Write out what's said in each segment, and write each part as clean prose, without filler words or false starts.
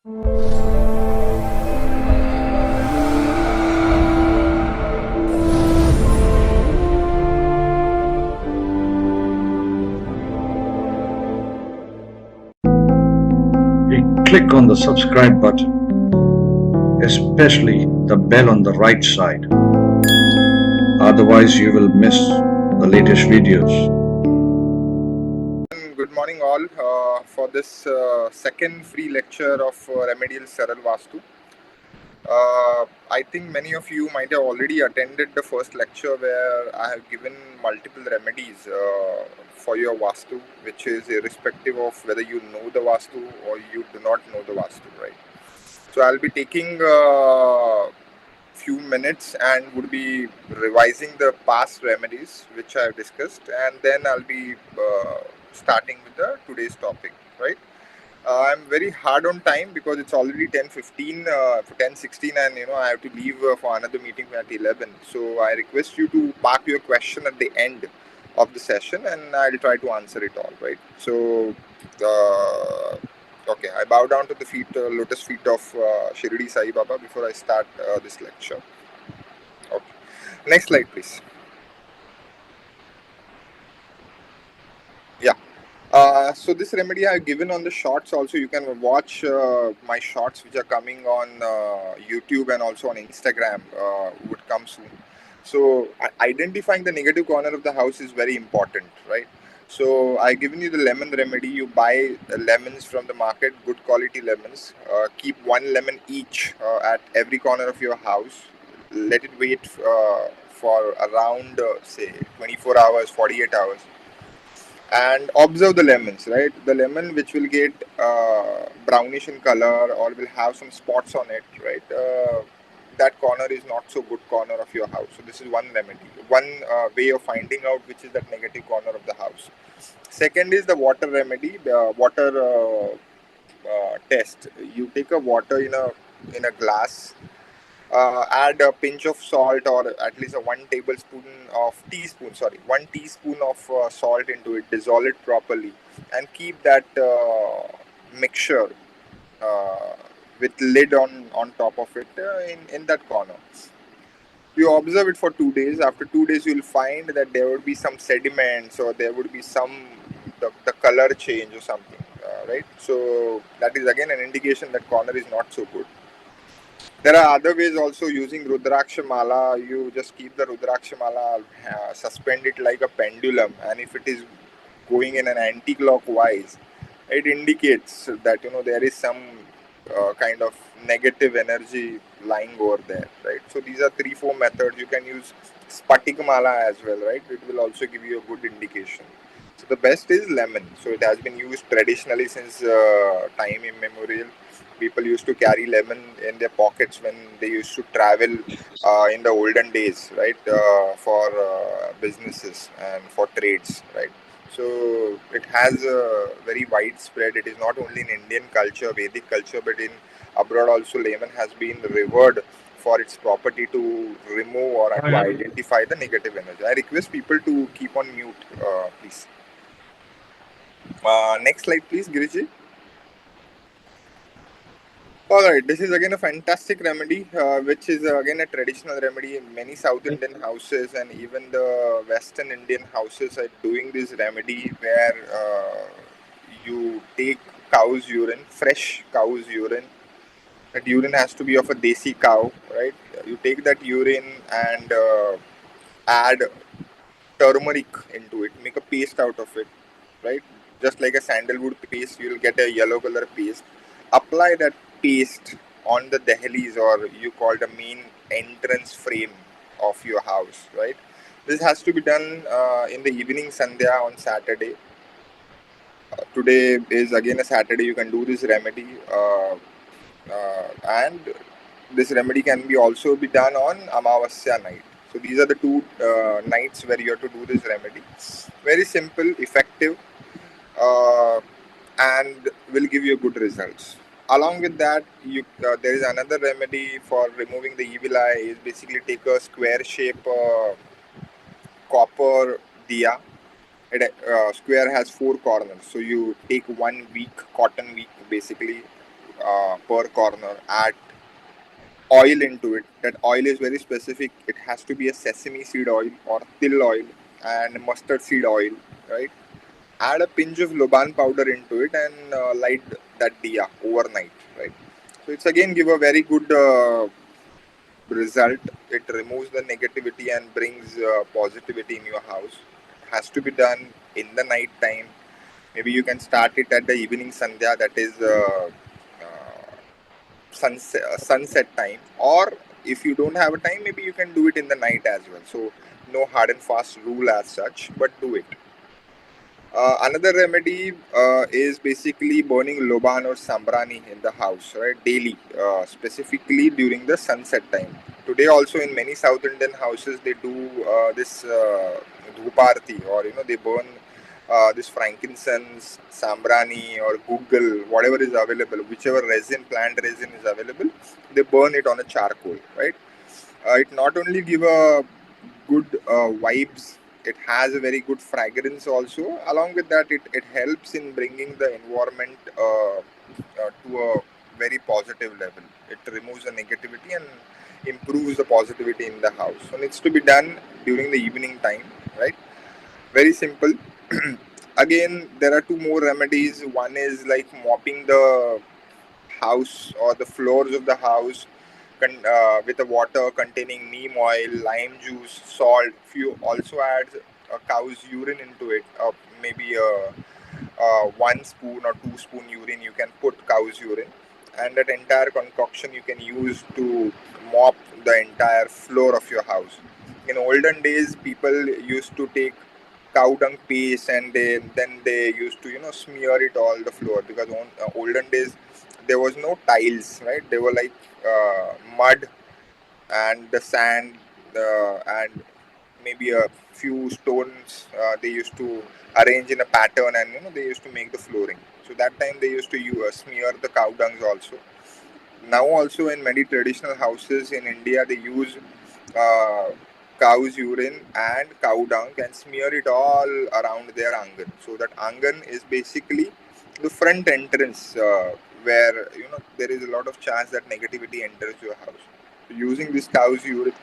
Click on the subscribe button, especially the bell on the right side. Otherwise, you will miss the latest videos. Good morning, all, for this second free lecture of Remedial Saral Vastu. I think many of you might have already attended the first lecture where I have given multiple remedies for your Vastu, which is irrespective of whether you know the Vastu or you do not know the Vastu, right? So I'll be taking few minutes and would be revising the past remedies which I have discussed, and then I'll be starting with the today's topic, right? I'm very hard on time because it's already 10:15, 10:16, and I have to leave for another meeting at 11. So I request you to park your question at the end of the session, and I'll try to answer it all, right? So, okay, I bow down to the lotus feet of Shirdi Sai Baba before I start this lecture. Okay, next slide, please. Yeah. So this remedy I have given on the shorts also. You can watch my shorts which are coming on YouTube and also on Instagram would come soon. So identifying the negative corner of the house is very important, right? So I given you the lemon remedy. You buy lemons from the market, good quality lemons. Keep one lemon each at every corner of your house. Let it wait for around say 24 hours, 48 hours, and observe the lemons, right? The lemon which will get brownish in color or will have some spots on it, right? That corner is not so good corner of your house. So this is one remedy, one way of finding out which is that negative corner of the house. Second is the water remedy, the water test. You take a water in a glass, add a pinch of salt or at least a 1 teaspoon of salt into it, dissolve it properly, and keep that mixture uh, with lid on top of it in that corner. You observe it for 2 days. After 2 days, you will find that there would be some sediments or there would be the color change or something, right? So that is again an indication that corner is not so good. There are other ways also using Rudraksha Mala. You just keep the Rudraksha Mala, suspend it like a pendulum, and if it is going in an anti-clockwise, it indicates that there is some kind of negative energy lying over there, right? So these are 3-4 methods. You can use Spatik Mala as well, right? It will also give you a good indication. So the best is lemon. So it has been used traditionally since time immemorial. People used to carry lemon in their pockets when they used to travel in the olden days, right? For businesses and for trades, right? So it has a very widespread. It is not only in Indian culture, Vedic culture, but in abroad also. Lemon has been revered for its property to remove or to identify the negative energy. I request people to keep on mute, please. Next slide, please, Giriji. Alright, this is again a fantastic remedy, which is again a traditional remedy. Many South Indian houses and even the Western Indian houses are doing this remedy where you take cow's urine, fresh cow's urine. That urine has to be of a desi cow, right? You take that urine and add turmeric into it, make a paste out of it, right? Just like a sandalwood paste, you'll get a yellow color paste. Apply that paste on the dahlies, or you call the main entrance frame of your house, right? This has to be done in the evening sandhya on Saturday. Today is again a Saturday. You can do this remedy, and this remedy can be also be done on Amavasya night. So these are the two nights where you have to do this remedy. Very simple, effective, and will give you good results. Along with that, there is another remedy for removing the evil eye. Is basically take a square shape copper diya. Square has 4 corners, so you take one wick, cotton wick, basically per corner. Add oil into it. That oil is very specific. It has to be a sesame seed oil or til oil and mustard seed oil, right? Add a pinch of Luban powder into it and light that diya overnight, right? So it's again give a very good result. It removes the negativity and brings positivity in your house. It has to be done in the night time. Maybe you can start it at the evening sandhya, that is sunset time, or if you don't have a time, maybe you can do it in the night as well. So no hard and fast rule as such, but do it. Another remedy is basically burning loban or sambrani in the house, right? Daily, specifically during the sunset time. Today, also in many South Indian houses, they do this dhuparti, or they burn this frankincense, sambrani, or google, whatever is available, whichever resin, plant resin is available, they burn it on a charcoal, right? It not only give a good vibes, it has a very good fragrance also. Along with that, it helps in bringing the environment to a very positive level. It removes the negativity and improves the positivity in the house. So it needs to be done during the evening time, right? Very simple. Again, there are two more remedies. One is like mopping the house or the floors of the house with the water containing neem oil, lime juice, salt. If you also add a cow's urine into it, maybe 1 spoon or 2 spoon urine, you can put cow's urine, and that entire concoction you can use to mop the entire floor of your house. In olden days, people used to take cow dung paste and then they used to smear it all the floor, because on olden days there was no tiles, right? They were like mud and the sand and maybe a few stones they used to arrange in a pattern, and they used to make the flooring. So that time they used to smear the cow dungs also. Now also in many traditional houses in India, they use uh, cow's urine and cow dung and smear it all around their angan. So that angan is basically the front entrance where there is a lot of chance that negativity enters your house. So using this cow's urine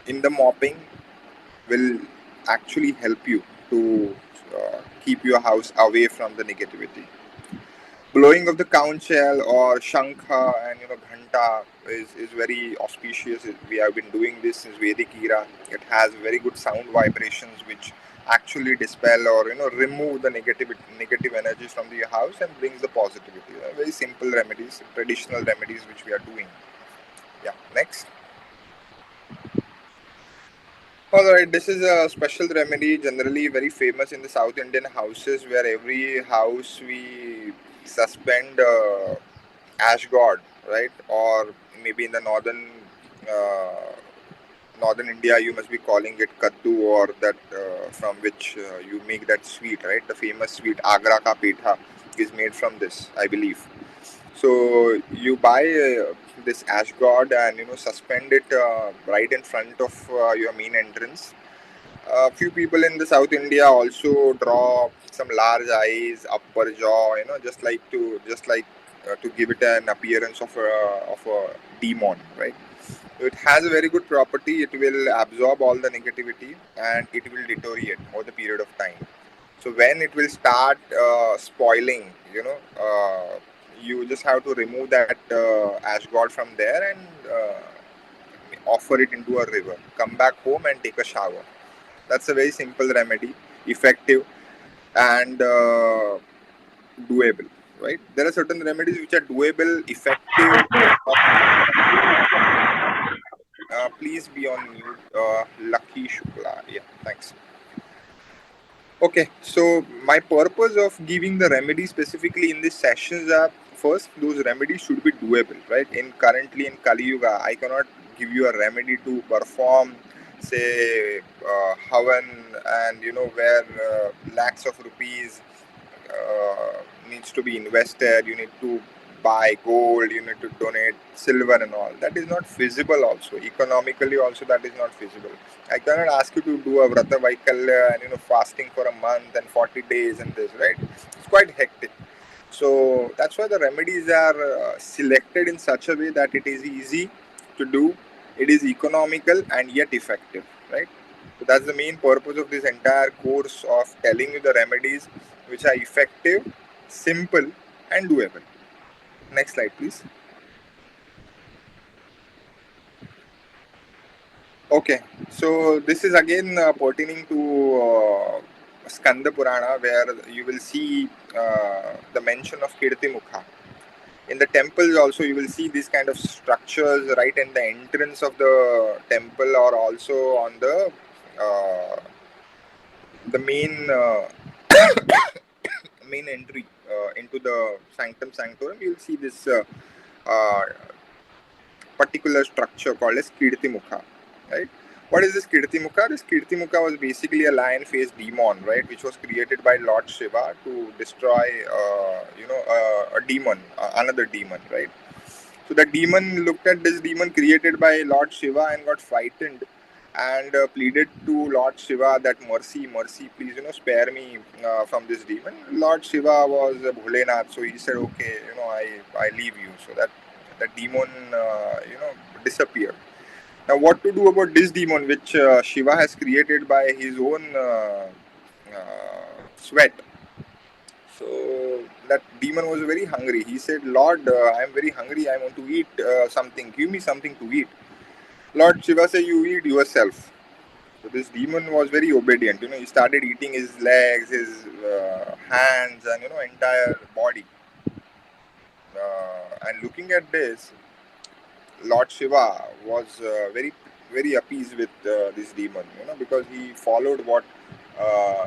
in the mopping will actually help you to keep your house away from the negativity. Blowing of the conch shell or shankha and ghanta is very auspicious. We have been doing this since Vedic era. It has very good sound vibrations which actually dispel or remove the negative energies from your house and brings the positivity. Very simple remedies, traditional remedies which we are doing. Yeah, next. Alright, this is a special remedy generally very famous in the South Indian houses, where every house we suspend ash god, right? Or maybe in the uh, northern India, you must be calling it kaddu, or that from which you make that sweet, right? The famous sweet Agra ka petha is made from this, I believe. So you buy this ash god and suspend it right in front of your main entrance. A few people in the South India also draw some large eyes, upper jaw, just like to give it an appearance of a demon, right? So it has a very good property. It will absorb all the negativity and it will deteriorate over the period of time. So when it will start spoiling, you just have to remove that ash god from there and offer it into a river. Come back home and take a shower. That's a very simple remedy, effective and doable, right? There are certain remedies which are doable, effective. Please be on mute, Lucky Shukla. Yeah, thanks. Okay, so my purpose of giving the remedy specifically in these sessions are, first, those remedies should be doable, right? Currently in Kali Yuga, I cannot give you a remedy to perform, say, Havan, and where lakhs of rupees needs to be invested. You need to buy gold, you need to donate silver and all. That is not feasible also. Economically also that is not feasible. I cannot ask you to do a Vrata Vaikalya and fasting for a month and 40 days and this, right? It's quite hectic. So that's why the remedies are selected in such a way that it is easy to do, it is economical and yet effective, right? So that's the main purpose of this entire course, of telling you the remedies which are effective, simple and doable. Next slide please. Okay, so this is again pertaining to Skanda Purana, where you will see the mention of 𝐾𝐻𝐿. In the temples also you will see these kind of structures right in the entrance of the temple, or also on the main entry into the sanctum sanctorum. You will see this uh, particular structure called as 𝐾𝐻𝐿, right? What is this 𝐾𝐻𝐿? This 𝐾𝐻𝐿 was basically a lion-faced demon, right, which was created by Lord Shiva to destroy, a demon, another demon, right? So the demon looked at this demon created by Lord Shiva and got frightened, and pleaded to Lord Shiva that mercy, mercy, please, spare me from this demon. Lord Shiva was Bholenath, so he said, okay, I leave you. So that the demon, disappeared. Now, what to do about this demon, which Shiva has created by his own sweat? So that demon was very hungry. He said, Lord, I am very hungry. I want to eat something. Give me something to eat. Lord Shiva said, you eat yourself. So this demon was very obedient. He started eating his legs, his hands, and entire body. And looking at this, Lord Shiva was very, very appeased with this demon. Because he followed what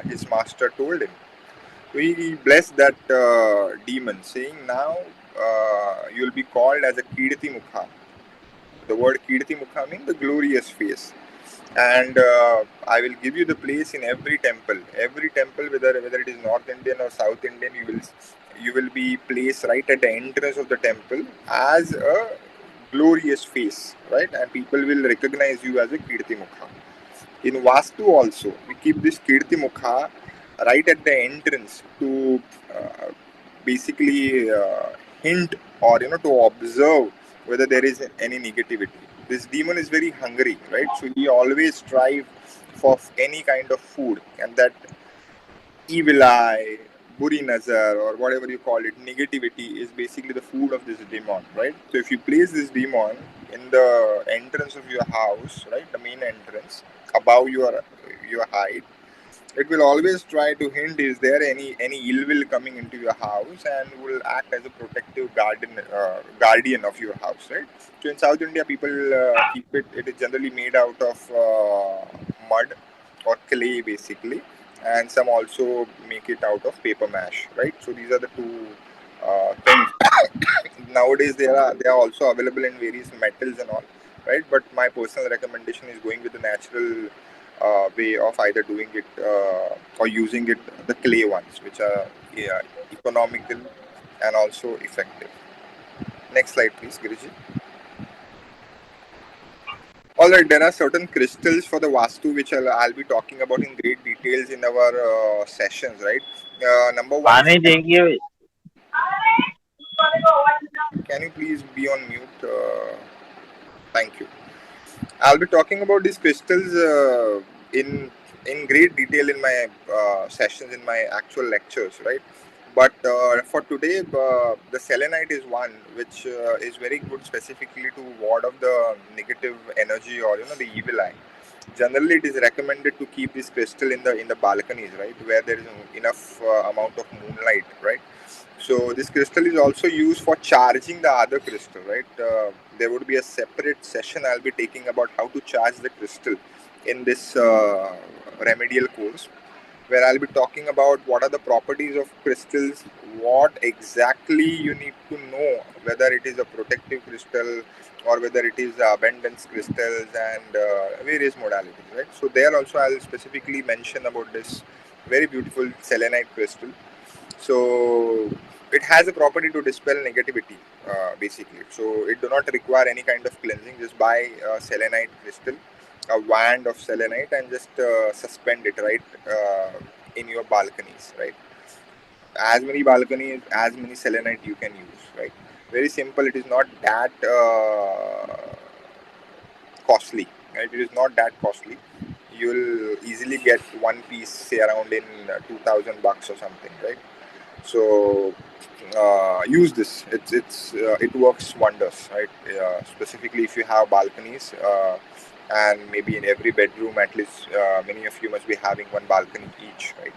his master told him. So he blessed that demon, saying, now you will be called as a 𝐾𝐻𝐿. The word 𝐾𝐻𝐿 means the glorious face. And I will give you the place in every temple. Every temple, whether it is North Indian or South Indian, you will be placed right at the entrance of the temple as a glorious face, right? And people will recognize you as a 𝐾𝐻𝐿. In Vastu also, we keep this 𝐾𝐻𝐿 right at the entrance to basically hint, or to observe whether there is any negativity. This demon is very hungry, right? So he always strive for any kind of food, and that evil eye, buri nazar, or whatever you call it, negativity is basically the food of this demon, right? So if you place this demon in the entrance of your house, right, the main entrance above your height, it will always try to hint, is there any ill will coming into your house, and will act as a protective guardian of your house, right? So in South India, people keep it. It is generally made out of mud or clay, basically, and some also make it out of paper mash, right? So these are the two things. Nowadays they are also available in various metals and all, right? But my personal recommendation is going with the natural way of either doing it or using it, the clay ones, which are, yeah, economical and also effective. Next slide please, Giriji. Alright, there are certain crystals for the Vastu which I'll be talking about in great details in our sessions, right? Number one is, can you please be on mute? Thank you. I'll be talking about these crystals in great detail in my sessions, in my actual lectures, right? But for today, the selenite is one which is very good specifically to ward off the negative energy, or the evil eye. Generally, it is recommended to keep this crystal in the balconies, right, where there is enough amount of moonlight, right? So this crystal is also used for charging the other crystal, right? There would be a separate session I'll be taking about how to charge the crystal in this remedial course, where I'll be talking about what are the properties of crystals, what exactly you need to know, whether it is a protective crystal or whether it is abundance crystals, and various modalities, right? So there also I'll specifically mention about this very beautiful selenite crystal. So it has a property to dispel negativity, basically. So it do not require any kind of cleansing. Just buy selenite crystal, a wand of selenite, and just suspend it right in your balconies, right? as many balconies, as many selenite you can use, right? Very simple. It is not that costly, right? It is not that costly. You'll easily get one piece, say around in $2,000 or something, right? So use this. It works wonders, right? Specifically if you have balconies, and maybe in every bedroom at least many of you must be having one balcony each, right?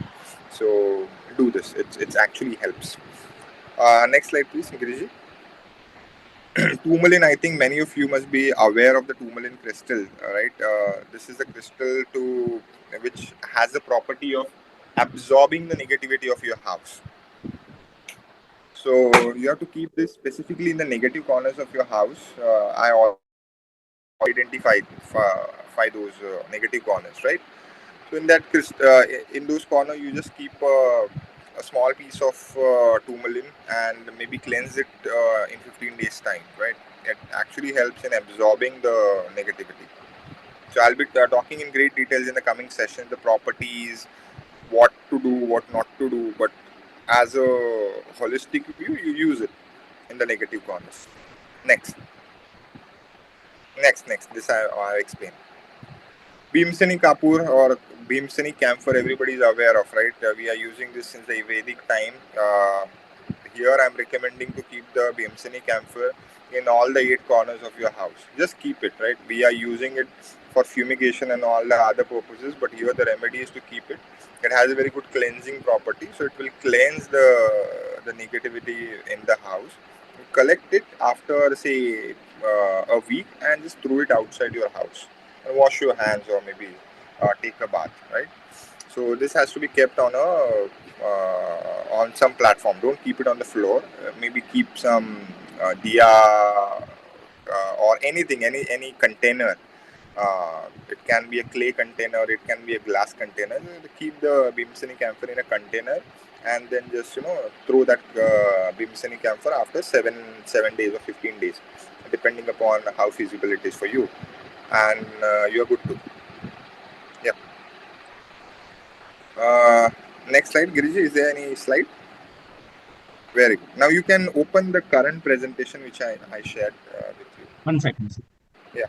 So do this. It's actually helps. Next slide, please, Giriji. Tourmaline, I think many of you must be aware of the tourmaline crystal, right? This is the crystal to which has the property of absorbing the negativity of your house. So you have to keep this specifically in the negative corners of your house. I identify those negative corners, right? So in those corners, you just keep a small piece of tourmaline and maybe cleanse it in 15 days time, right? It actually helps in absorbing the negativity. So I'll be talking in great details in the coming session, the properties, what to do, what not to do, but as a holistic view, you use it in the negative corners. Next. This I explain. Bhimsani Kapoor or Bhimsani camphor, everybody is aware of, right? We are using this since the Vedic time. Here I'm recommending to keep the Bhimsani camphor in all the 8 corners of your house. Just keep it, right? We are using it for fumigation and all the other purposes, but here the remedy is to keep it. It has a very good cleansing property, so it will cleanse the negativity in the house. You collect it after, say, a week and just throw it outside your house and wash your hands or maybe take a bath, right? So this has to be kept on some platform. Don't keep it on the floor. Maybe keep some diya or anything, any container. It can be a clay container, it can be a glass container. Keep the Bhimsani camphor in a container and then just throw that Bhimsani camphor after 7 days or 15 days, depending upon how feasible it is for you, and you're good to. Yeah. Next slide, Giriji. Is there any slide? Very good. Now you can open the current presentation which I shared with you. 1 second. Yeah.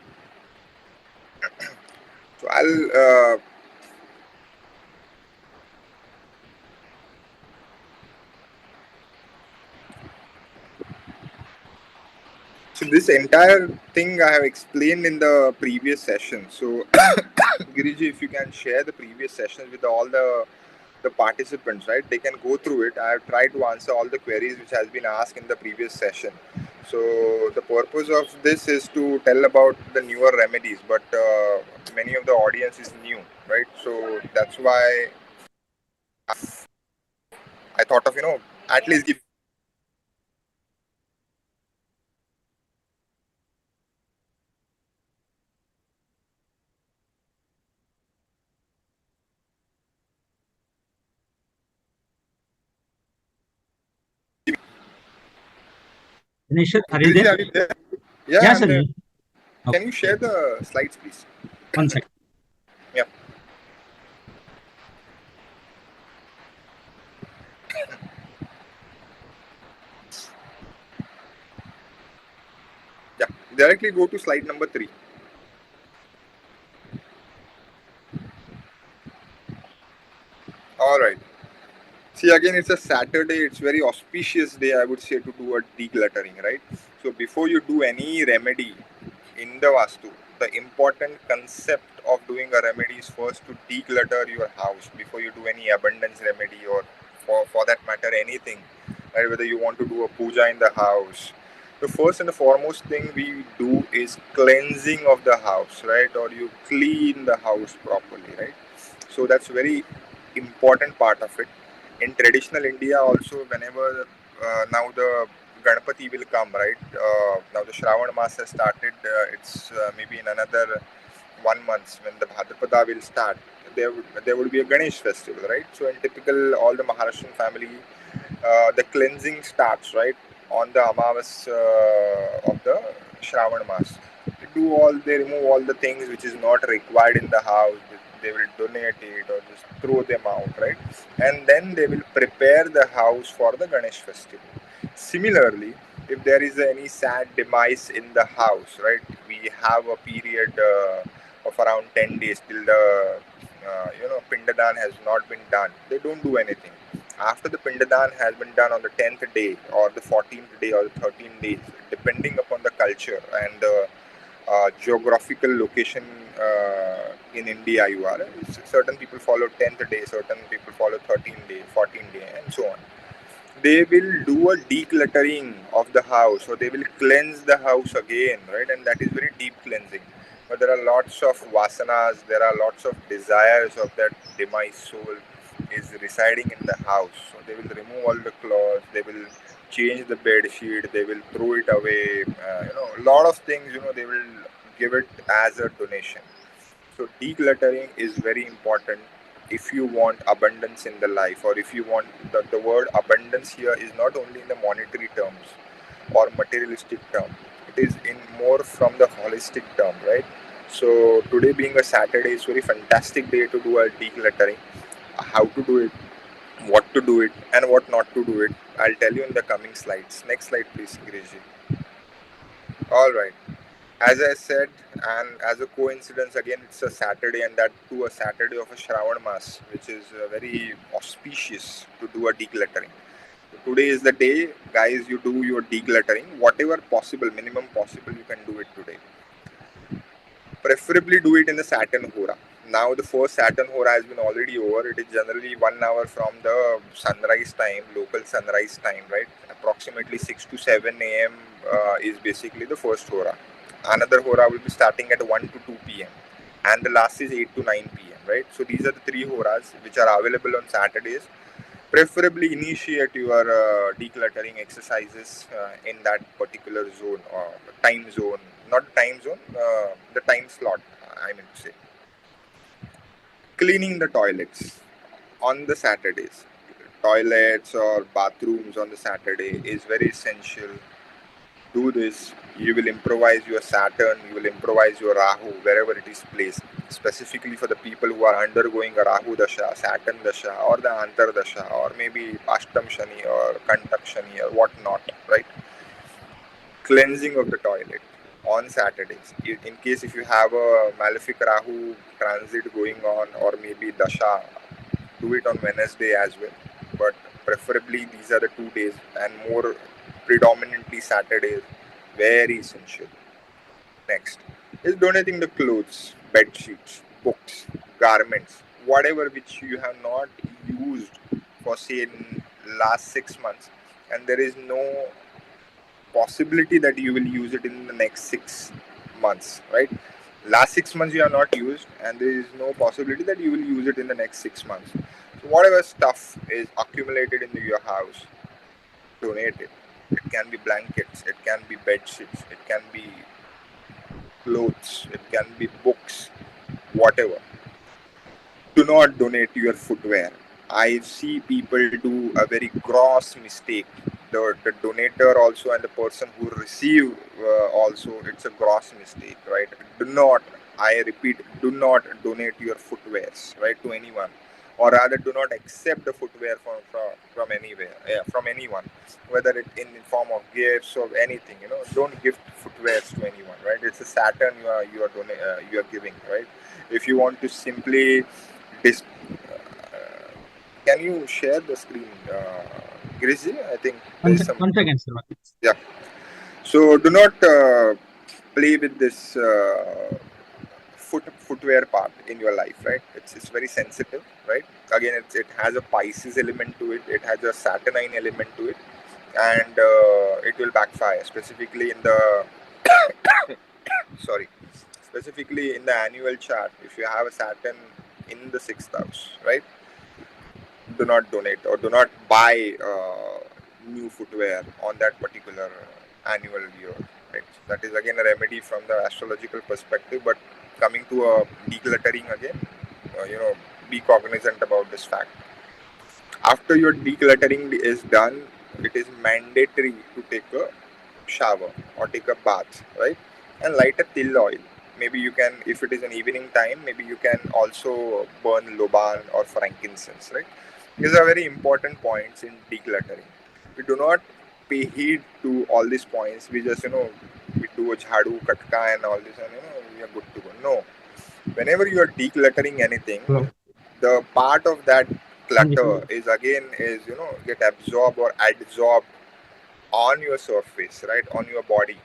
So I'll. So this entire thing I have explained in the previous session. So Giriji, if you can share the previous sessions with all the participants, right? They can go through it. I have tried to answer all the queries which has been asked in the previous session. So the purpose of this is to tell about the newer remedies, but many of the audience is new, right? So that's why I thought of at least give. Dinesh, are you Giriji, there? are you there? Yeah, Yes, I'm sir. there. Okay. Can you share the slides, please? 1 second. Yeah. Yeah. Directly go to slide number 3. All right. See, again, it's a Saturday. It's very auspicious day, I would say, to do a decluttering, right? So before you do any remedy in the Vastu, the important concept of doing a remedy is first to declutter your house before you do any abundance remedy or for that matter anything, right? Whether you want to do a puja in the house. The first and the foremost thing we do is cleansing of the house, right? Or you clean the house properly, right? So that's very important part of it. In traditional India also, whenever now the Ganpati will come, right? Now the Shravan Maas has started. It's maybe in another 1 month when the Bhadrapada will start. There would be a Ganesh festival, right? So in typical all the Maharashtrian family, the cleansing starts right on the Amavas of the Shravan Maas. They remove all the things which is not required in the house. they will donate it or just throw them out, right? And then they will prepare the house for the Ganesh festival. Similarly, if there is any sad demise in the house, right, we have a period of around 10 days till the Pindadan has not been done. They don't do anything. After the Pindadan has been done on the 10th day or the 14th day or the 13th days, depending upon the culture and the geographical location in India you are. Certain people follow 10th day, certain people follow 13th day, 14th day, and so on. They will do a decluttering of the house, or they will cleanse the house again, right? And that is very deep cleansing. But there are lots of vasanas, there are lots of desires of that demise soul is residing in the house. So they will remove all the clothes, they will change the bed sheet, they will throw it away. A lot of things, they will give it as a donation. So decluttering is very important if you want abundance in the life, or if you want the word abundance here is not only in the monetary terms or materialistic term, it is in more from the holistic term, right? So today being a Saturday is very fantastic day to do a decluttering. How to do it, what to do it, and what not to do it, I'll tell you in the coming slides. Next slide please, Giriji. All right. As I said, and as a coincidence, again, it's a Saturday, and that too a Saturday of a Shravan Mas, which is very auspicious to do a decluttering. So today is the day, guys, you do your decluttering, whatever possible, minimum possible, you can do it today. Preferably do it in the Saturn Hora. Now the first Saturn Hora has been already over. It is generally 1 hour from the sunrise time, local sunrise time, right? Approximately 6 to 7 a.m. Is basically the first Hora. Another Hora will be starting at 1 to 2 p.m. and the last is 8 to 9 p.m. right? So these are the 3 Horas which are available on Saturdays. Preferably initiate your decluttering exercises in that particular zone or time zone, not time zone, the time slot, I mean to say. Cleaning the toilets on the Saturdays. Toilets or bathrooms on the Saturday is very essential. Do this, you will improvise your Saturn, you will improvise your Rahu wherever it is placed. Specifically for the people who are undergoing a Rahu Dasha, Saturn Dasha, or the Antar Dasha, or maybe Ashtam Shani or Kantak Shani or whatnot, right? Cleansing of the toilet on Saturdays. In case if you have a malefic Rahu transit going on, or maybe Dasha, do it on Wednesday as well. But preferably these are the 2 days, and more predominantly Saturdays, very essential. Next is donating the clothes, bed sheets, books, garments, whatever which you have not used for say in last 6 months, and there is no possibility that you will use it in the next 6 months, right? Last 6 months you have not used, and there is no possibility that you will use it in the next 6 months. So whatever stuff is accumulated in your house, donate it. It can be blankets, it can be bed sheets, it can be clothes, it can be books, whatever. Do not donate your footwear. I see people do a very gross mistake. The donator also and the person who receive also, it's a gross mistake, right? Do not, I repeat, do not donate your footwears, right, to anyone, or rather do not accept the footwear from anywhere, from anyone, whether it in form of gifts or anything. Don't gift footwears to anyone, right? It's a Saturn you are giving, right? If you want to simply can you share the screen, Grizzly? I think there's some. One second, sir. Yeah. So do not play with this footwear part in your life, right? It's very sensitive, right? Again, it has a Pisces element to it. It has a Saturnine element to it, and it will backfire. Specifically in the sorry, specifically in the annual chart, if you have a Saturn in the 6th house, right? Do not donate or do not buy new footwear on that particular annual year, right? That is again a remedy from the astrological perspective, but coming to a decluttering again, be cognizant about this fact. After your decluttering is done, it is mandatory to take a shower or take a bath, right? And light a til oil. maybe you can, if it is an evening time, maybe you can also burn loban or frankincense, right? These are very important points in decluttering. We do not pay heed to all these points. We just, we do a jhadu, katka and all this, and we are good to go. No. Whenever you are decluttering anything, Hello. the part of that Anji. clutter is get absorbed or adsorbed on your surface, right, on your body,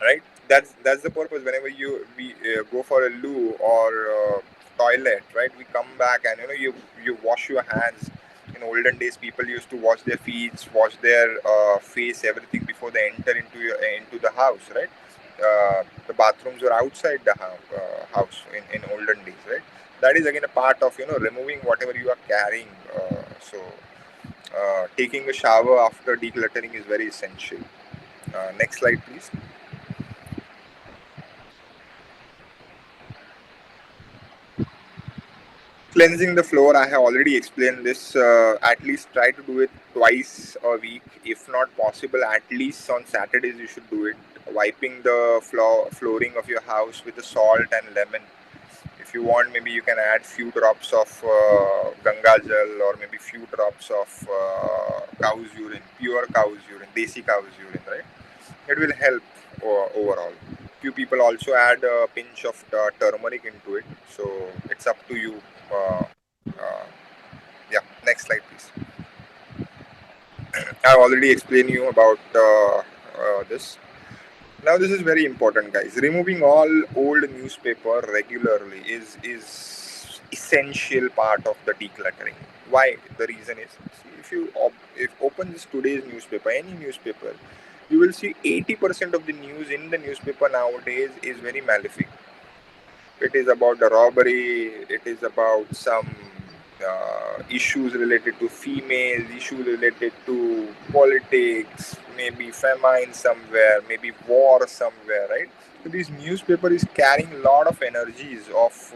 right? That's the purpose. Whenever we go for a loo or toilet, right, we come back and you wash your hands. In olden days, people used to wash their feet, wash their face, everything before they enter into the house, right? The bathrooms were outside the house in olden days, right? That is again a part of removing whatever you are carrying. Taking a shower after decluttering is very essential. Next slide, please. Cleansing the floor, I have already explained this. At least try to do it twice a week. If not possible, at least on Saturdays you should do it. Wiping the flooring of your house with the salt and lemon. If you want, maybe you can add few drops of Ganga Jal, or maybe few drops of cow's urine, pure cow's urine, desi cow's urine, right? It will help overall. Few people also add a pinch of turmeric into it, so it's up to you. Yeah, next slide, please. I've already explained you about this. Now this is very important, guys. Removing all old newspaper regularly is essential part of the decluttering. Why? The reason is, see, if open this today's newspaper, any newspaper, you will see 80% of the news in the newspaper nowadays is very malefic. It is about the robbery. It is about some issues related to females, issues related to politics, maybe famine somewhere, maybe war somewhere, right? So this newspaper is carrying a lot of energies of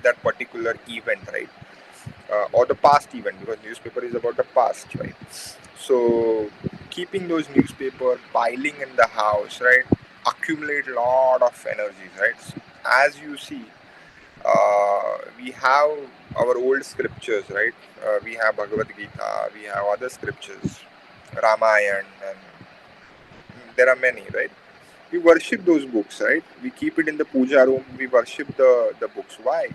that particular event, right? Or the past event, because newspaper is about the past, right? So keeping those newspaper piling in the house, right, accumulate a lot of energies, right? So as you see, we have our old scriptures, right? We have Bhagavad Gita, we have other scriptures, Ramayana, and there are many, right? We worship those books, right? We keep it in the puja room, we worship the books. Why?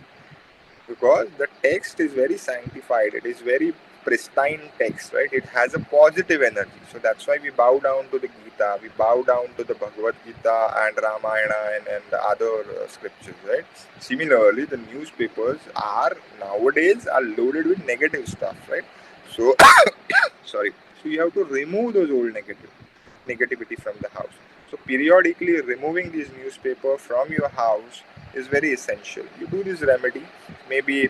Because the text is very sanctified, it is very pristine text, right? It has a positive energy. So that's why we bow down to the Gita, we bow down to the Bhagavad Gita and Ramayana and the other scriptures, right? Similarly, the newspapers are nowadays are loaded with negative stuff, right? So sorry. So you have to remove those old negativity from the house. So periodically removing these newspaper from your house is very essential. You do this remedy. Maybe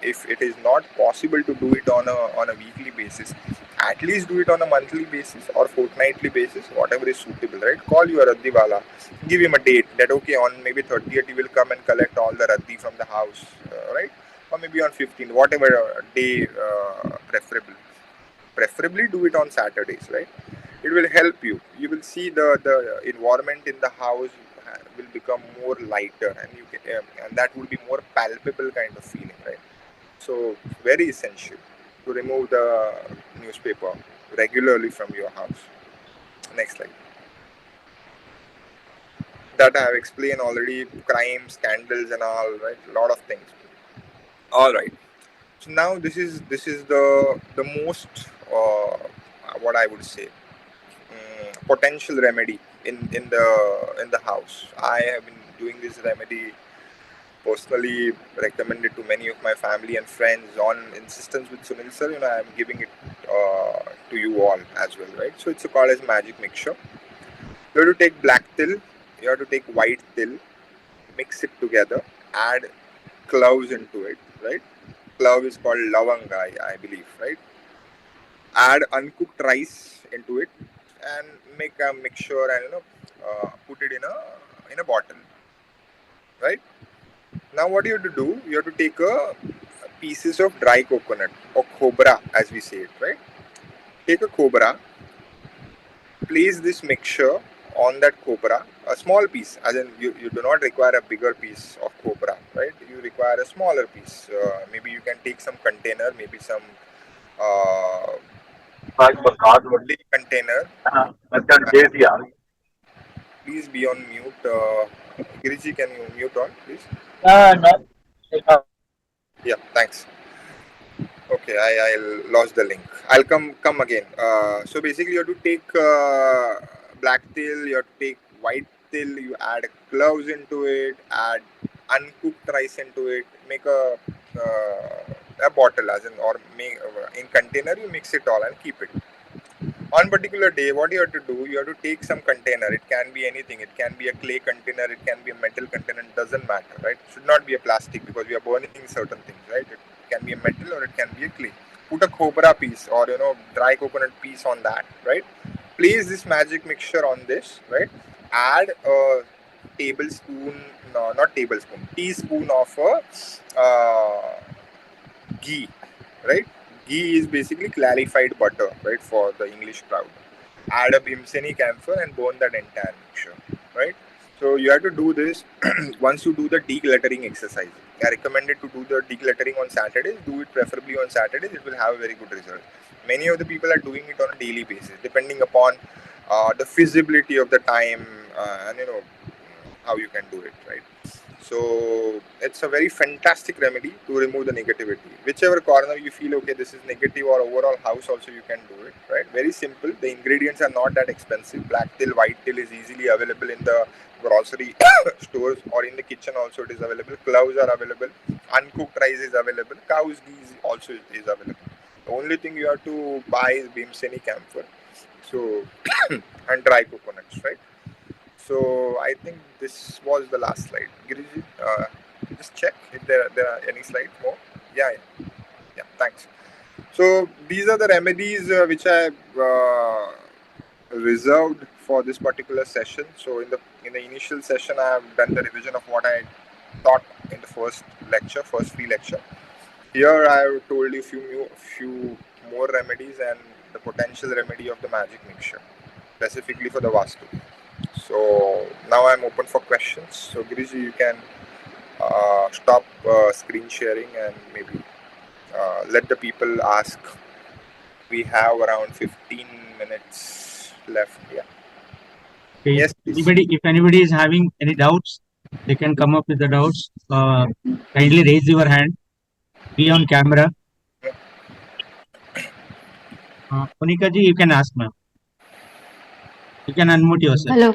if it is not possible to do it on a weekly basis, at least do it on a monthly basis or fortnightly basis, whatever is suitable, right? Call your Raddiwala, give him a date that okay, on maybe 30th he will come and collect all the Raddi from the house, right? Or maybe on 15th, whatever day preferably do it on Saturdays, right? It will help you. You will see the environment in the house will become more lighter, and and that will be more palpable kind of feeling, right? So very essential to remove the newspaper regularly from your house. Next slide. That I have explained already. Crime, scandals, and all, right? A lot of things. All right. So now this is the most what I would say potential remedy in the house. I have been doing this remedy personally, recommended to many of my family and friends on insistence with Sunil sir. I am giving it to you all as well, right? So it's called as magic mixture. You have to take black till, you have to take white till, mix it together, add cloves into it, right? Clove is called lavanga, I believe, right? Add uncooked rice into it and make a mixture and put it in a bottle, right? Now what you have to do, you have to take pieces of dry coconut or cobra as we say it, right? Take a cobra, place this mixture on that cobra, a small piece, as in you do not require a bigger piece of cobra, right? You require a smaller piece. Maybe you can take some container, maybe some container. Please be on mute. Giriji, can you mute on, please? Yeah, thanks. Okay, I lost the link. I'll come again. So basically, you have to take black till, you have to take white till, you add cloves into it, add uncooked rice into it, make a bottle, as in, or make in container, you mix it all and keep it. On particular day, what you have to do, you have to take some container. It can be anything. It can be a clay container, it can be a metal container, it doesn't matter, right? It should not be a plastic, because we are burning certain things, right? It can be a metal or it can be a clay. Put a cobra piece or dry coconut piece on that, right? Place this magic mixture on this, right? Add a tablespoon, no, not tablespoon, teaspoon of ghee, right? Ghee is basically clarified butter, right, for the English crowd. Add a bimseni camphor and burn that entire mixture, right? So you have to do this once you do the decluttering exercise. I recommend it to do the decluttering on Saturdays. Do it preferably on Saturdays. It will have a very good result. Many of the people are doing it on a daily basis, depending upon the feasibility of the time and how you can do it, right? So it's a very fantastic remedy to remove the negativity. Whichever corner you feel, okay, this is negative, or overall house also, you can do it, right? Very simple. The ingredients are not that expensive. Black till, white till is easily available in the grocery stores, or in the kitchen also it is available. Cloves are available. Uncooked rice is available. Cow's ghee also is available. The only thing you have to buy is bimseni camphor. So and dry coconuts, right? So I think this was the last slide. Giriji, just check if there are any slides more. Yeah, thanks. So these are the remedies which I reserved for this particular session. So in the initial session, I have done the revision of what I taught in the first free lecture. Here I have told you few more remedies and the potential remedy of the magic mixture, specifically for the Vastu. So now I'm open for questions. So Giriji, you can stop screen sharing and maybe let the people ask. We have around 15 minutes left. Yeah. Okay. Yes, please. If anybody is having any doubts, they can come up with the doubts. Kindly raise your hand. Be on camera. Monika ji, you can ask, ma'am. You can unmute yourself. Hello.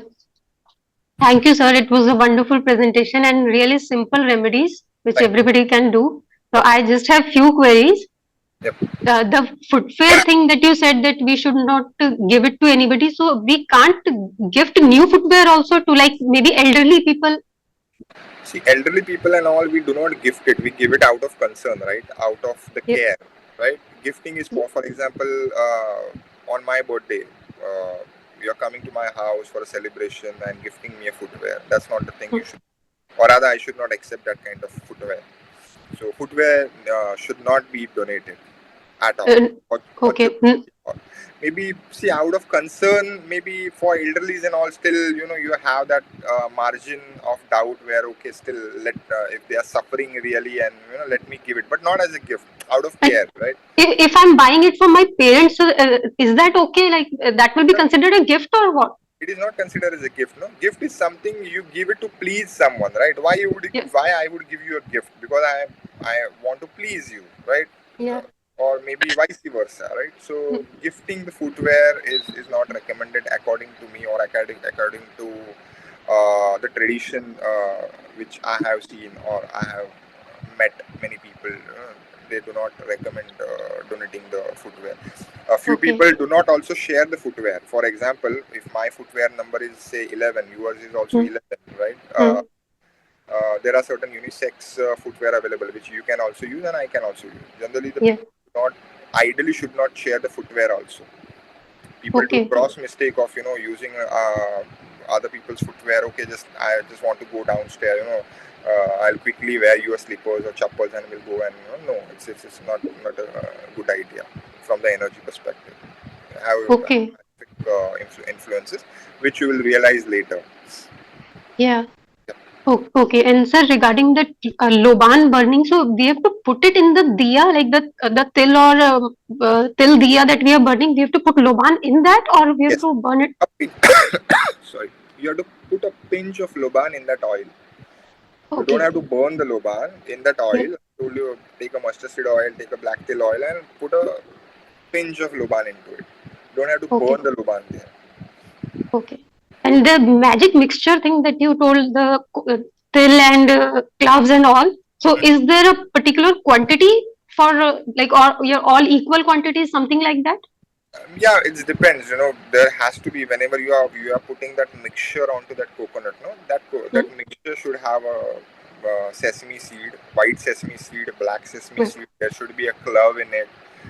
Thank you, sir. It was a wonderful presentation and really simple remedies which everybody can do. So I just have few queries. Yep. The footwear thing that you said that we should not give it to anybody. So we can't gift new footwear also to like maybe elderly people. See, elderly people and all, we do not gift it. We give it out of concern, right? Out of the care, right? Gifting is for example, on my birthday, you are coming to my house for a celebration and gifting me a footwear. That's not the thing you should, or rather, I should not accept that kind of footwear. So footwear should not be donated at all. Okay. Maybe see, out of concern, maybe for elderlies and all, still you have that margin of doubt where okay, still let if they are suffering really, and let me give it, but not as a gift, out of care, right? If I'm buying it for my parents, is that okay? Like that will be considered a gift or what? It is not considered as a gift. No, gift is something you give it to please someone, right? Why I would give you a gift? Because I want to please you, right? Yeah. Or maybe vice versa, right? So gifting the footwear is not recommended according to me, or according to the tradition which I have seen, or I have met many people. They do not recommend donating the footwear. A few people do not also share the footwear. For example, if my footwear number is say 11, yours is also 11, right? There are certain unisex footwear available which you can also use and I can also use. Generally, the people ideally should not share the footwear also. People do gross mistake of using other people's footwear. Okay, I just want to go downstairs. I'll quickly wear your slippers or chappals and we'll go, and no, it's not a good idea from the energy perspective. influences, which you will realize later. Yeah. Oh, okay. And sir, regarding the loban burning, so we have to put it in the diya, like the til or til diya that we are burning. We have to put loban in that, or we have Yes. to burn it. Sorry, you have to put a pinch of loban in that oil. You don't Okay. have to burn the loban in that oil. Yeah. I told you, take a mustard seed oil, take a black til oil, and put a pinch of loban into it. You don't have to Okay. burn the loban there. Okay. And the magic mixture thing that you told, the till and cloves and all. So, is there a particular quantity for like, or your all equal quantities, something like that? Yeah, it depends. There has to be, whenever you are putting that mixture onto that coconut. No, that mixture should have a sesame seed, white sesame seed, black sesame Hmm. seed. There should be a clove in it.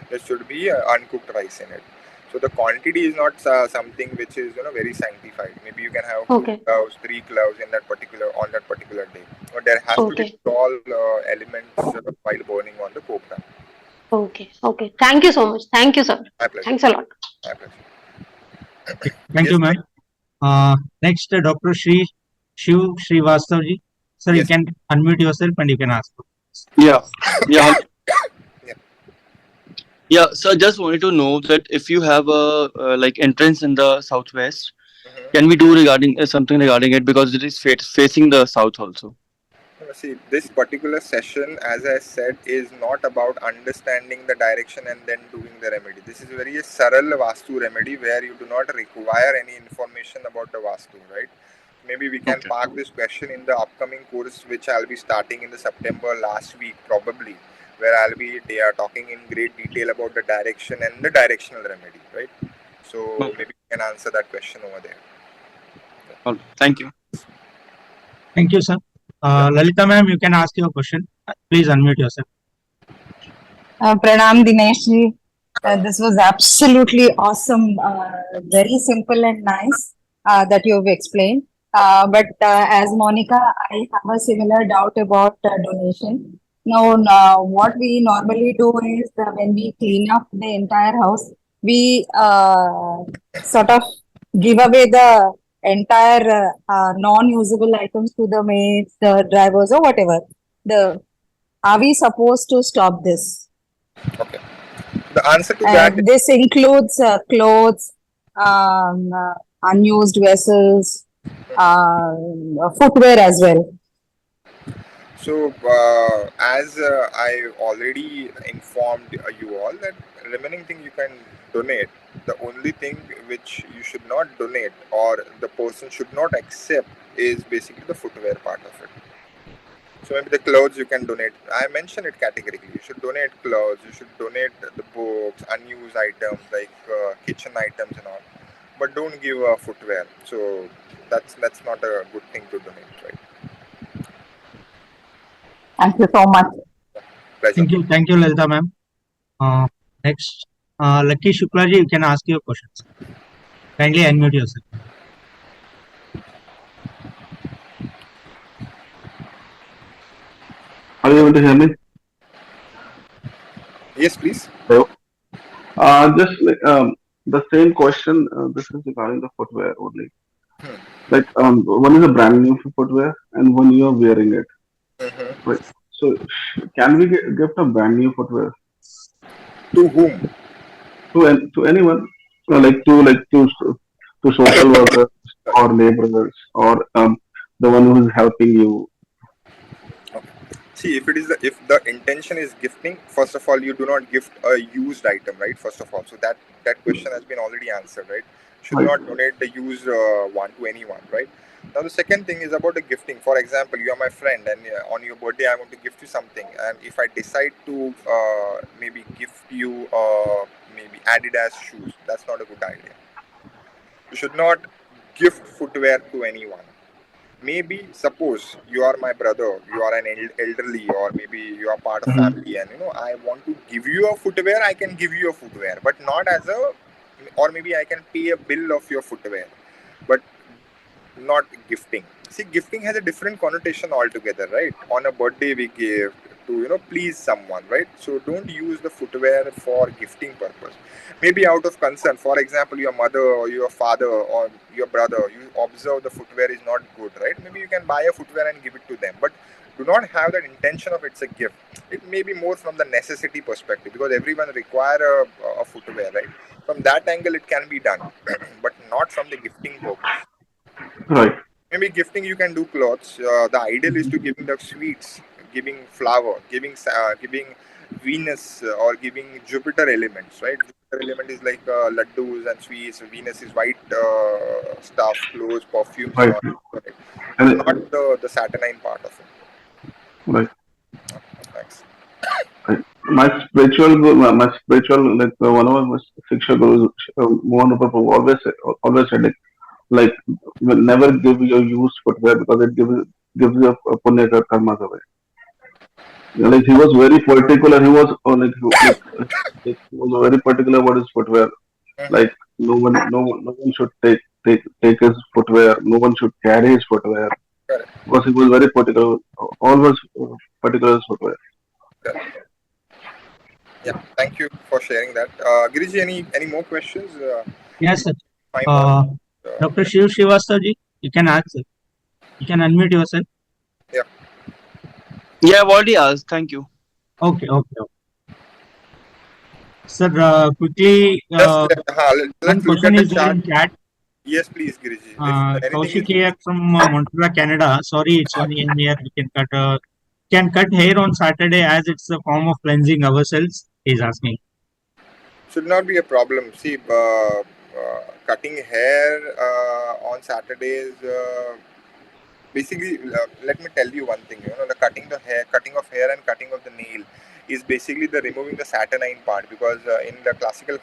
There should be uncooked rice in it. So the quantity is not something which is very sanctified. Maybe you can have 2 Okay. cloves, 3 cloves on that particular day. But there has to be Okay. all elements while burning on the copra. Okay. Okay. Thank you so much. Thank you, sir. My pleasure. Thanks a lot. My pleasure. Thank Yes, you, ma'am. Next, Dr. Shiv Srivastavji. Sir, you Yes. can unmute yourself and you can ask. Yeah. Yeah. Yeah. So I just wanted to know that if you have a like entrance in the southwest, Mhm. can we do regarding something regarding it, because it is facing the south also? See, this particular session, as I said, is not about understanding the direction and then doing the remedy. This is very saral Vastu remedy where you do not require any information about the Vastu, right? Maybe we can Okay. park this question in the upcoming course, which I'll be starting in the September last week, probably, where I'll be talking in great detail about the direction and the directional remedy, right? So Okay. maybe we can answer that question over there. All right. Thank you. Thank you, sir. Yeah. Lalita ma'am, you can ask your question. Please unmute yourself. Pranam Dinesh ji. This was absolutely awesome. Very simple and nice that you have explained. But as Monica, I have a similar doubt about donation. Now, what we normally do is when we clean up the entire house, we sort of give away the entire non-usable items to the maids, the drivers, or whatever. Are we supposed to stop this? Okay. The answer to that is This includes clothes, unused vessels, footwear as well. so, as I already informed you all, that remaining thing you can donate. The only thing which you should not donate or the person should not accept is basically the footwear part of it. So maybe the clothes you can donate. I mentioned it categorically. You should donate clothes. You should donate the books, unused items like kitchen items and all. But don't give footwear. So that's not a good thing to donate, right? Thank you so much. Pleasure. Thank you, Lalita ma'am. Next, Lucky Shuklaji, you can ask your questions. Kindly unmute yourself. Are you able to hear me? Yes, please. Hello. Just like the same question. This is regarding the footwear only. Like one is a brand new footwear and one you are wearing it. Mm-hmm. Right. So can we gift a brand new footwear To whom? to anyone? To social workers or laborers or the one who is helping you. See, if the intention is gifting, first of all, you do not gift a used item, right? First of all, so that question has been already answered, right? Should Right. not donate the used one to anyone, right? Now the second thing is about the gifting. For example, you are my friend, and on your birthday, I want to gift you something, and if I decide to maybe gift you maybe Adidas shoes, that's not a good idea. You should not gift footwear to anyone. Maybe suppose you are my brother, you are an elderly, or maybe you are part of family, and I want to give you a footwear. I can give you a footwear, but not as a, or maybe I can pay a bill of your footwear, but not gifting. See, gifting has a different connotation altogether, right? On a birthday we give, to please someone, right? So don't use the footwear for gifting purpose. Maybe out of concern, for example, your mother or your father or your brother, you observe the footwear is not good, right? Maybe you can buy a footwear and give it to them, but do not have that intention of it's a gift. It may be more from the necessity perspective, because everyone require a footwear, right? From that angle it can be done, but not from the gifting purpose. Right. Maybe gifting you can do clothes. The ideal is to giving the sweets, giving flower, giving Venus, or giving Jupiter elements, right? Jupiter element is like laddus and sweets. Venus is white stuff, clothes, perfumes, and Right. all. Right? And Not the Saturnine part of it. right. Thanks. Right. My spiritual, like one of my Shiksha gurus, Mohan Prabhu always said like never give your used footwear because it gives you a punya karmas away. Like he was very particular. He was he was very particular about his footwear. Like no one should take his footwear. No one should carry his footwear Correct. because he was very particular. Always particular his footwear. Correct. Yeah. Thank you for sharing that. Giriji, any more questions? Yes, sir. Find one. Dr. Shiv Srivastav ji, you can ask, sir. You can unmute yourself. Yeah, I've already asked. Thank you. Okay. Sir, quickly, Just one let's look question at the is there chart. in chat. Yes, please, Giriji. If anything is Kaushik from Montreal, Canada. Sorry, it's one in here. We can cut hair on Saturday as it's a form of cleansing ourselves. He's asking. should not be a problem. See, cutting hair on Saturdays. Basically, let me tell you one thing. The cutting of hair and cutting of the nail is basically the removing the saturnine part, because in the classical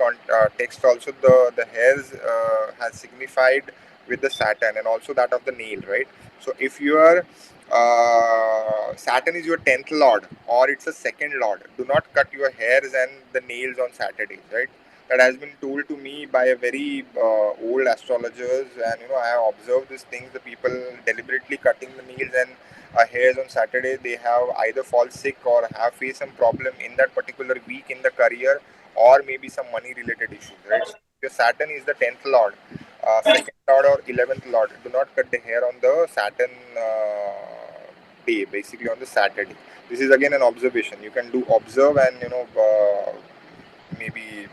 text also the hairs has signified with the Saturn and also that of the nail, right? So if your Saturn is your 10th lord or it's a second lord, do not cut your hairs and the nails on Saturdays, right? That has been told to me by a very old astrologers, and I have observed these things. The people deliberately cutting the nails and hairs on Saturday, they have either fall sick or have faced some problem in that particular week in the career, or maybe some money related issues, right? So your Saturn is the 10th lord, second lord or 11th lord. Do not cut the hair on the Saturn day, basically on the Saturday. This is again an observation. You can do observe and maybe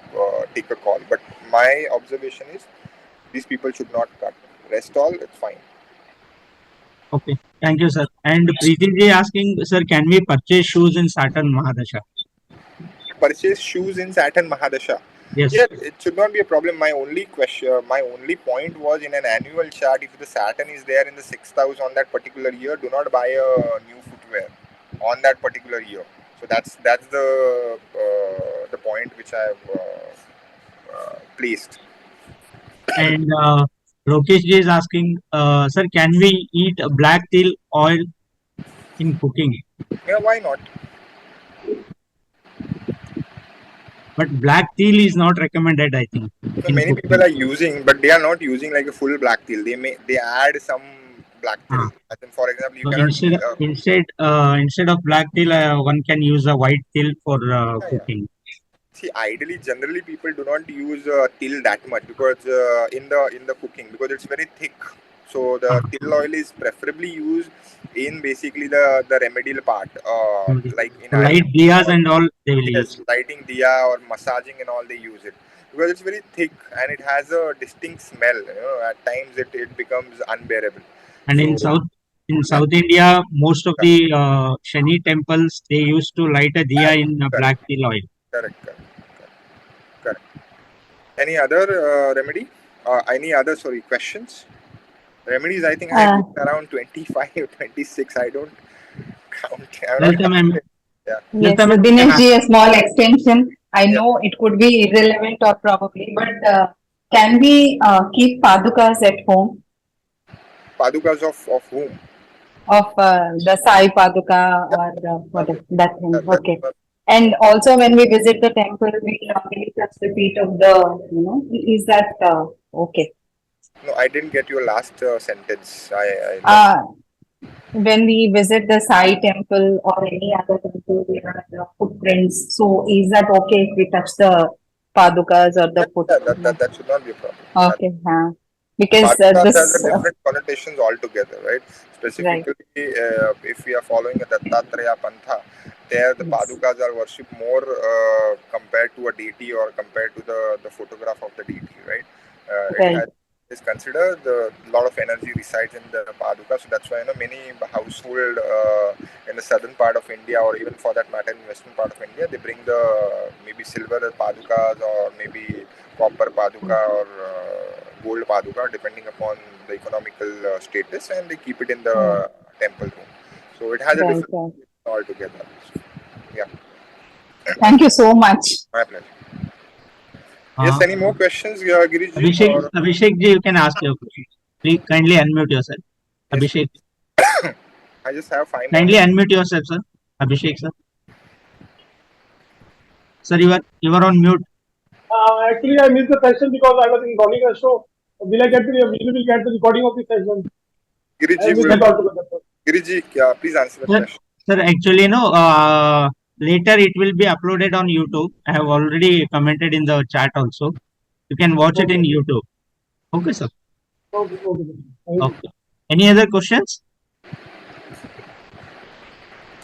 take a call. But my observation is these people should not cut. Rest all, it's fine. Okay, thank you, sir. And Preeti ji asking, sir, can we purchase shoes in Saturn Mahadasha? Purchase shoes in Saturn Mahadasha. Yes. Yeah, it should not be a problem. My only point was, in an annual chart, if the Saturn is there in the 6th house on that particular year, do not buy a new footwear on that particular year. So that's the point which I have placed. And Lokesh ji is asking, sir, can we eat black till oil in cooking? Yeah, why not? But black teal is not recommended, I think. So many people are using, but they are not using like a full black teal. They add some black teal. As in, for example, you So cannot. instead of black teal, one can use a white teal for cooking. See, ideally, generally people do not use teal that much, because in the cooking, because it's very thick. So the teal oil is preferably used in basically the remedial part, like in light diyas and all they will yes, use. lighting diya or massaging and all, they use it because it's very thick and it has a distinct smell. At times it becomes unbearable. And in South India, most of the Shani temples, they used to light a diya in black teal oil. Correct. Any other remedy? Any other questions? Remedies, I think I have around 25 or 26. I don't count. Yes, so Dinesh ji, a small extension. I know it could be irrelevant or probably, but can we keep padukas at home? Padukas of whom? Of the Sai Paduka or whatever, that thing. Okay. And also when we visit the temple, we normally touch the feet of is that okay? No, I didn't get your last sentence. when we visit the Sai temple or any other temple, there are the footprints. So is that okay if we touch the padukas or the foot? That should not be a problem. Okay, because Padukas has a this different connotations altogether, right? right. Specifically, if we are following a Dattatreya Pantha, there the Yes. Padukas are worshipped more compared to a deity or compared to the photograph of the deity, right? It Right. has is considered the lot of energy resides in the Paduka, so that's why many household in the southern part of India, or even for that matter in western part of India, they bring the maybe silver Padukas or maybe copper Paduka or gold Paduka, depending upon the economical status, and they keep it in Oh, the temple room. So it has a right, different right. altogether. Yeah, Thank you so much. my pleasure. Yes, Uh, any more questions, Giriji? Abhishek ji, you can ask your question. Please kindly unmute yourself. Yes, Abhishek, I just have 5 more kindly minutes. unmute yourself, sir. Abhishek, sir. Sir, you are on mute. Actually, I missed the session because I was in Donica show. Will I get the recording of the session? I missed it altogether. Giriji, please answer the Sir, question. sir, actually, no. Later it will be uploaded on YouTube. I have already commented in the chat also. You can watch it in Okay. YouTube. Okay, sir. Okay. Thank you. Okay. Any other questions?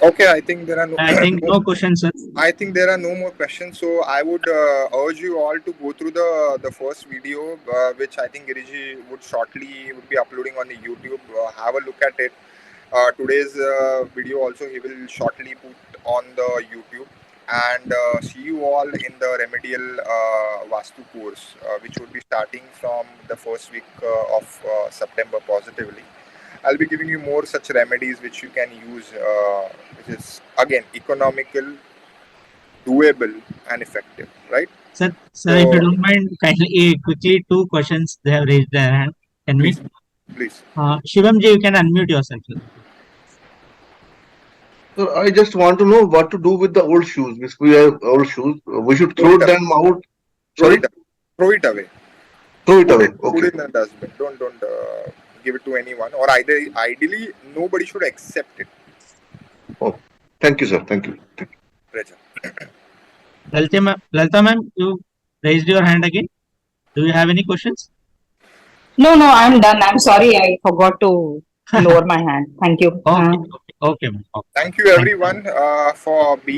Okay, I think there are no. I think no questions, sir. I think there are no more questions. So I would urge you all to go through the first video, which I think Giriji would be uploading on the YouTube. Have a look at it. Today's video also he will shortly put on the YouTube, and see you all in the remedial Vastu course, which would be starting from the first week of September positively. I'll be giving you more such remedies which you can use, which is again economical, doable, and effective, right? Sir, So if you don't mind, kindly quickly two questions they have raised their hand. Can we? please. Shivam ji, you can unmute yourself, sir. So I just want to know what to do with the old shoes. If we have old shoes, we should Throw throw it away. them out. Throw Sorry, it away. Throw it away. throw it Put away. it, put Okay. it in the dustbin. Don't give it to anyone. Or ideally, nobody should accept it. Oh, thank you, sir. Thank you. Pleasure. Lalita ma'am, you raised your hand again. Do you have any questions? No, I'm done. I'm sorry, I forgot to lower my hand. Thank you. Okay, ma'am. Okay. Thank you everyone for being